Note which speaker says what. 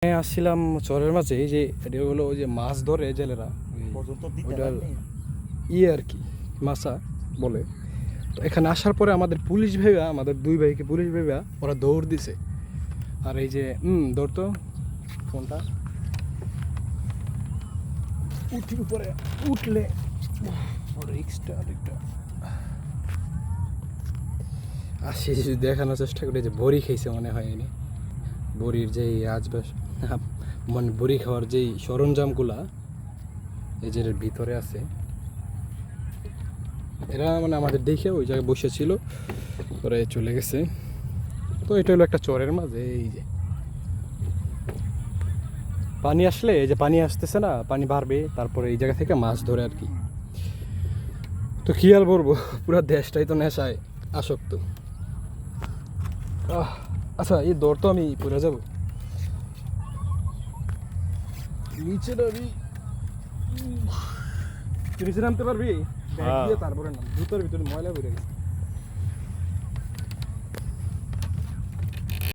Speaker 1: আসছিলাম চরের মাঝে, এই যে এটা হলো ওই যে মাছ ধরে জেলেরা, ওইটার আর কি মাছা বলে। তো এখানে আসার পরে আমাদের পুলিশ ভাইবা, আমাদের দুই ভাইকে পুলিশ ভাইবা ওরা দৌড় দিছে। আর এই যে দৌড়তো ফোনটা উপরে উঠলে রিক্সটা আরেকটা আসি দেখানোর চেষ্টা করি যে বড়ি খাইছে মনে হয় এনে। বড়ির যেই আজবাস মানে বড়ি খাওয়ার যেই সরঞ্জামগুলা এই যে ভিতরে আছে। এরা মানে আমাদের দেখে ওই জায়গায় বসেছিল, পরে চলে গেছে। তো এটা হলো একটা চরের মাঝে, এই যে পানি আসলে, এই যে পানি আসতেছে না, পানি বাড়বে, তারপরে এই জায়গা থেকে মাছ ধরে আর কি। তো কি আর বলবো, পুরো দেশটাই তো নেশায় আসক্ত। আচ্ছা, এই দৌড় তো আমি পড়ে যাব নিচে, নিচে নামতে পারবি? ব্যাগ দিয়ে তারপরে নাম, জুতোর ভিতরে ময়লা বেড়ে গেছে।